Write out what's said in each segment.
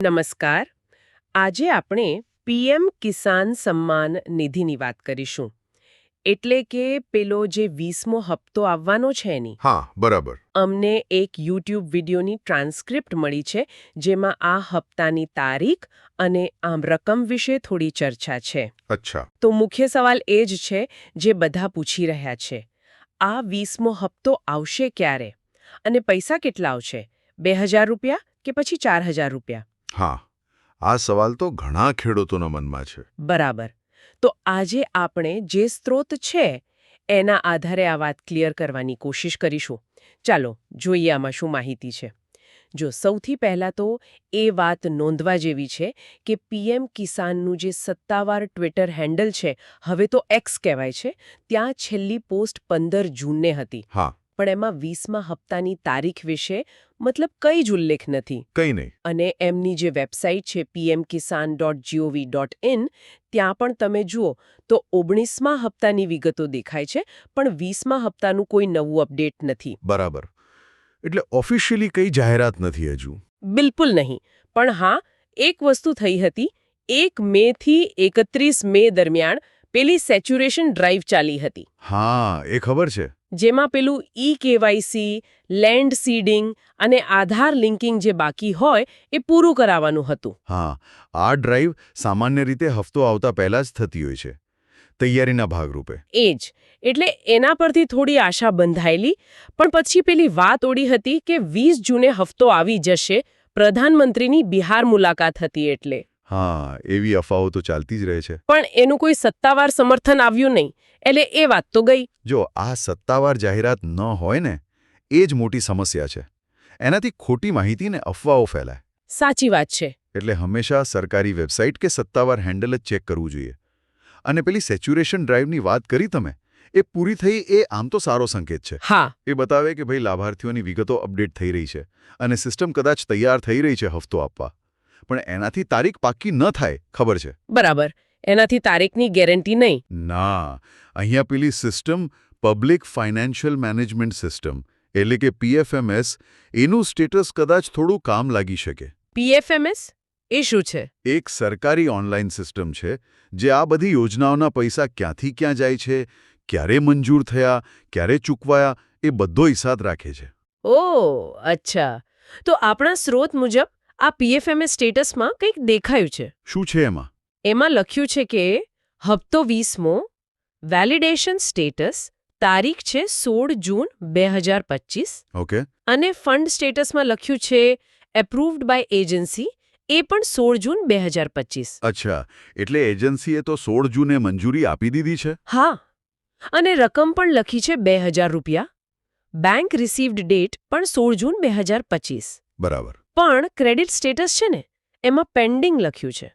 નમસ્કાર. આજે આપણે પીએમ કિસાન સમ્માન નિધિની વાત કરીશું. એટલે કે પેલો જે 20મો હપ્તો આવવાનો છે એની. હા, બરાબર. અમને એક યુટ્યુબ વિડીયોની ટ્રાન્સક્રિપ્ટ મળી છે જેમાં આ હપ્તાની તારીખ અને આમ રકમ વિશે થોડી ચર્ચા છે. અચ્છા. તો મુખ્ય સવાલ એ જ છે જે બધા પૂછી રહ્યા છે. આ 20મો હપ્તો આવશે ક્યારે? અને પૈસા કેટલા આવશે? 2000 રૂપિયા કે પછી 4000 રૂપિયા? હા, આ સવાલ તો ઘણા ખેડૂતોના મનમાં છે. બરાબર. તો આજે આપણે જે સ્ત્રોત છે એના આધારે આ વાત ક્લિયર કરવાની કોશિશ કરીશું. ચાલો જોઈએ આમાં શું માહિતી છે. જો સૌથી પહેલા તો એ વાત નોંધવા જેવી છે કે પીએમ કિસાનનું જે સત્તાવાર ટ્વિટર હેન્ડલ છે, હવે તો એક્સ કહેવાય છે, ત્યાં છેલ્લી પોસ્ટ 15 જૂનને હતી. હા. પણ એમાં 20મા હપ્તાની તારીખ વિશે મતલબ કંઈ જ ઉલ્લેખ નથી. કંઈ નહીં. અને એમની જે વેબસાઇટ છે pmkisan.gov.in ત્યાં પણ તમે જુઓ તો 19મા હપ્તાની વિગતો દેખાય છે, પણ 20મા હપ્તાનું કોઈ નવું અપડેટ નથી. બરાબર. એટલે ઓફિશિયલી કંઈ જાહેરાત નથી હજુ. બિલકુલ નહીં. પણ હા, એક વસ્તુ થઈ હતી. 1 મે થી 31 મે દરમિયાન પેલી સેચ્યુરેશન ડ્રાઈવ ચાલી હતી. હા, એ ખબર છે. જેમાં પેલું ઈ-કેવાયસી, લેન્ડ સીડિંગ અને આધાર લિંકિંગ જે બાકી હોય એ પૂરું કરાવવાનું હતું. હા, આ ડ્રાઈવ સામાન્ય રીતે હફતો આવતા પહેલા જ થતી હોય છે, તૈયારીના ભાગરૂપે. એ જ. એટલે એના પરથી થોડી આશા બંધાયેલી, પણ પછી પેલી વાત ઓડી હતી કે 20 જૂને હફતો આવી જશે, પ્રધાનમંત્રીની બિહાર મુલાકાત હતી એટલે. હા, એવી અફવાઓ તો ચાલતી જ રહે છે. પણ એનું કોઈ સત્તાવાર સમર્થન આવ્યું નહીં, એટલે એ વાત તો ગઈ. જો આ સત્તાવાર જાહેરાત ન હોય ને, એ જ મોટી સમસ્યા છે. એનાથી ખોટી માહિતી ને અફવાઓ ફેલાય. સાચી વાત છે. એટલે હંમેશા સરકારી વેબસાઇટ કે સત્તાવાર હેન્ડલ જ ચેક કરવું જોઈએ. અને પેલી સેચ્યુરેશન ડ્રાઈવની વાત કરી તમે, એ પૂરી થઈ એ આમ તો સારો સંકેત છે. હા. એ બતાવે કે ભાઈ લાભાર્થીઓની વિગતો અપડેટ થઈ રહી છે અને સિસ્ટમ કદાચ તૈયાર થઈ રહી છે હફતો આપવા. પણ એનાથી તારીખ પાક્કી ન થાય, ખબર છે. બરાબર. એનાથી તારીખની ગેરંટી નહીં. ના, અહીંયા પેલી system public financial management system એટલે કે પીએફએમએસ, એનું સ્ટેટસ કદાચ થોડું કામ લાગી શકે. પીએફએમએસ એ શું છે? એક સરકારી ઓનલાઈન સિસ્ટમ છે જે આ બધી યોજનાઓના પૈસા ક્યાંથી ક્યાં જાય છે, ક્યારે મંજૂર થયા, ક્યારે ચૂકવાયા, એ બધો હિસાબ રાખે છે. ઓહ, અચ્છા. તો આપણા સ્રોત મુજબ આ પીએફએમએસ સ્ટેટસમાં કંઈક દેખાયું છે. શું છે એમાં? એમાં લખ્યું છે કે હપ્તો 20મો, વેલિડેશન સ્ટેટસ, તારીખ છે 16 જૂન 2025. ઓકે. અને ફંડ સ્ટેટસમાં લખ્યું છે એપ્રુવ્ડ બાય એજન્સી, એ પણ 16 જૂન 2025. અચ્છા, એટલે એજન્સીએ તો 16 જૂને મંજૂરી આપી દીધી છે. હા. અને રકમ પણ લખી છે 2000 રૂપિયા. બેંક રિસીવ્ડ ડેટ પણ 16 જૂન 2025. બરાબર. પણ ક્રેડિટ સ્ટેટસ છે ને, એમાં પેન્ડિંગ લખ્યું છે.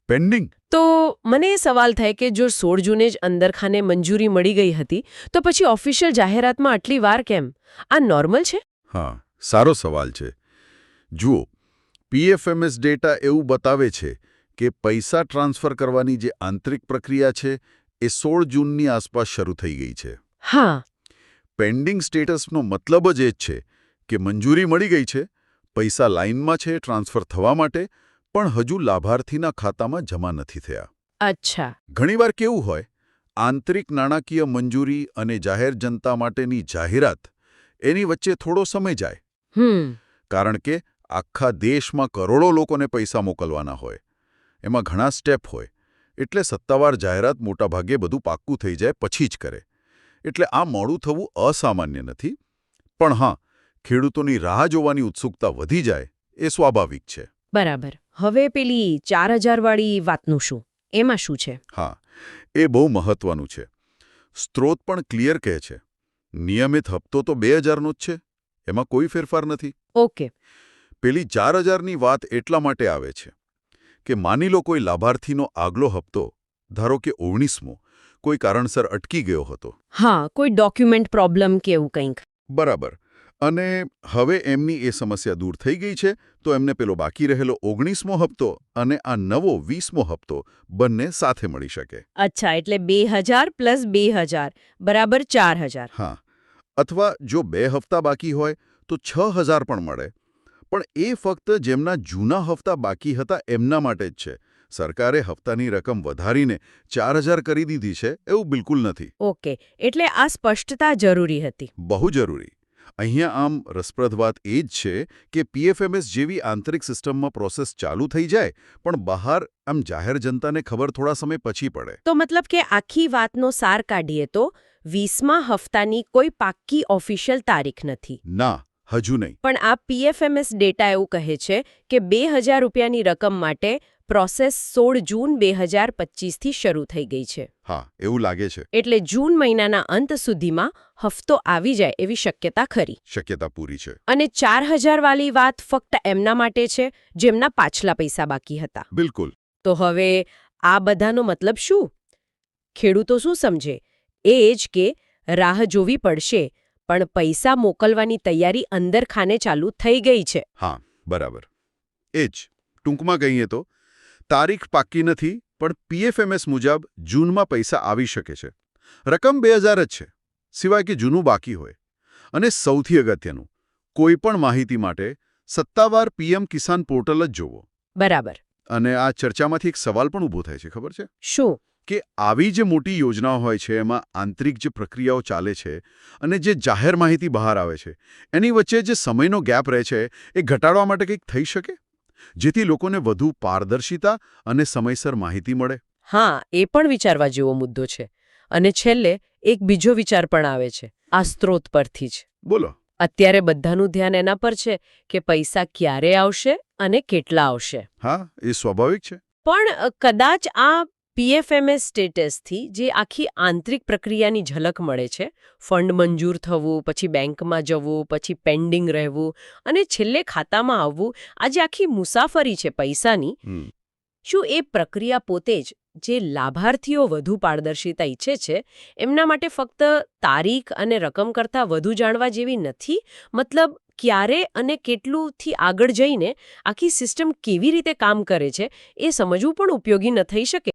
પેન્ડિંગ? તો મને એ સવાલ થાય કે જો 16 જૂને જ અંદરખાને મંજૂરી મળી ગઈ હતી, તો પછી ઓફિશિયલ જાહેરાતમાં આટલી વાર કેમ? આ નોર્મલ છે? હા, સારો સવાલ છે. જુઓ, પીએફએમએસ ડેટા એવું બતાવે છે કે પૈસા ટ્રાન્સફર કરવાની જે આંતરિક પ્રક્રિયા છે એ 16 જૂનની આસપાસ શરૂ થઈ ગઈ છે. હા. પેન્ડિંગ સ્ટેટસનો મતલબ જ એ જ છે કે મંજૂરી મળી ગઈ છે, પૈસા લાઇનમાં છે ટ્રાન્સફર થવા માટે, પણ હજુ લાભાર્થીના ખાતામાં જમા નથી થયા. અચ્છા. ઘણીવાર કેવું હોય, આંતરિક નાણાકીય મંજૂરી અને જાહેર જનતા માટેની જાહેરાત, એની વચ્ચે થોડો સમય જાય. કારણ કે આખા દેશમાં કરોડો લોકોને પૈસા મોકલવાના હોય. એમાં ઘણા સ્ટેપ હોય. એટલે સત્તાવાર જાહેરાત મોટાભાગે બધું પાક્કું થઈ જાય પછી જ કરે. એટલે આ મોડું થવું અસામાન્ય નથી. પણ હા, ખેડૂતોની રાહ જોવાની ઉત્સુકતા વધી જાય એ સ્વાભાવિક છે. બરાબર. હવે પેલી 4000 વાળી વાતનું શું? એમાં શું છે? હા, એ બહુ મહત્વનું છે. સ્ત્રોત પણ ક્લિયર કહે છે. નિયમિત હપ્તો તો 2000નો જ છે. એમાં કોઈ ફેરફાર નથી. ઓકે. પેલી 4000ની વાત એટલા માટે આવે છે કે માની લો કોઈ લાભાર્થીનો આગલો હપ્તો, ધારો કે 19મો, કોઈ કારણસર અટકી ગયો હતો. હા, કોઈ ડોક્યુમેન્ટ પ્રોબ્લેમ કે એવું કંઈક. બરાબર. અને હવે એમની એ સમસ્યા દૂર થઈ ગઈ છે, તો એમને પેલો બાકી રહેલો 19મો હપ્તો અને આ નવો 20મો હપ્તો બંને સાથે મળી શકે. અચ્છા, એટલે 2000 પ્લસ 2000 બરાબર 4000. હા. અથવા જો 2 હપ્તા બાકી હોય તો 6000 પણ મળે. પણ એ ફક્ત જેમના જૂના હપ્તા બાકી હતા એમના માટે જ છે. સરકારે હપ્તાની રકમ વધારીને 4,000 કરી દીધી છે એવું બિલકુલ નથી. ઓકે, એટલે આ સ્પષ્ટતા જરૂરી હતી. બહુ જરૂરી. અહીંયા આમ રસપ્રદ વાત એ જ છે કે પીએફએમએસ જેવી આંતરિક સિસ્ટમમાં પ્રોસેસ ચાલુ થઈ જાય પણ બહાર આમ જાહેર જનતાને ખબર થોડા સમય પછી પડે. તો મતલબ કે આખી વાતનો સાર કાઢીએ તો 20મા હપ્તાની કોઈ પાક્કી ઓફિશિયલ તારીખ નથી. ના, હજુ નહીં. પણ આ પીએફએમએસ ડેટા એવું કહે છે કે 2,000 રૂપિયાની રકમ માટે પ્રોસેસ 16 જૂન 2025થી શરૂ થઈ ગઈ છે. હા, એવું લાગે છે. એટલે જૂન મહિનાના અંત સુધીમાં હફતો આવી જાય એવી શક્યતા ખરી. શક્યતા પૂરી છે. અને 4,000 વાળી વાત ફક્ત એમના માટે છે જેમના પાછલા પૈસા બાકી હતા. બિલકુલ. તો હવે આ બધાનો મતલબ શું? ખેડૂતો શું સમજે? એ જ કે રાહ જોવી પડશે પણ પૈસા મોકલવાની તૈયારી અંદર ખાને ચાલુ થઈ ગઈ છે. હા, બરાબર. એ જ ટૂંકમાં કહીએ તો તારીખ પાક્કી નથી પણ પીએફએમએસ મુજબ જૂનમાં પૈસા આવી શકે છે. રકમ 2,000 જ છે, સિવાય કે જૂનું બાકી હોય. અને સૌથી અગત્યનું, કોઈ પણ માહિતી માટે સત્તાવાર પીએમ કિસાન પોર્ટલ જ જોવો. બરાબર. અને આ ચર્ચામાંથી એક સવાલ પણ ઊભો થાય છે, ખબર છે? શું? કે આવી જે મોટી યોજનાઓ હોય છે એમાં આંતરિક જે પ્રક્રિયાઓ ચાલે છે અને જે જાહેર માહિતી બહાર આવે છે એની વચ્ચે જે સમયનો ગેપ રહે છે એ ઘટાડવા માટે કંઈક થઈ શકે જેથી લોકોને વધુ પારદર્શિતા અને સમયસર માહિતી મળે. હા, એ પણ વિચારવા જેવો મુદ્દો છે. અને છેલ્લે એક બીજો વિચાર પણ આવે છે આ સ્ત્રોત પરથી જ. બોલો. અત્યારે બધાનું ધ્યાન એના પર છે કે પૈસા ક્યારે આવશે અને કેટલા આવશે. હા, એ સ્વાભાવિક છે. પણ કદાચ આ પીએફએમએસ સ્ટેટસથી જે આખી આંતરિક પ્રક્રિયાની ઝલક મળે છે, ફંડ મંજૂર થવું, પછી બેંકમાં જવું, પછી પેન્ડિંગ રહેવું અને છેલ્લે ખાતામાં આવવું, આ જે આખી મુસાફરી છે પૈસાની, શું એ પ્રક્રિયા પોતે જ જે લાભાર્થીઓ વધુ પારદર્શિતા ઈચ્છે છે એમના માટે ફક્ત તારીખ અને રકમ કરતાં વધુ જાણવા જેવી નથી? મતલબ ક્યારે અને કેટલુંથી આગળ જઈને આખી સિસ્ટમ કેવી રીતે કામ કરે છે એ સમજવું પણ ઉપયોગી ન થઈ શકે?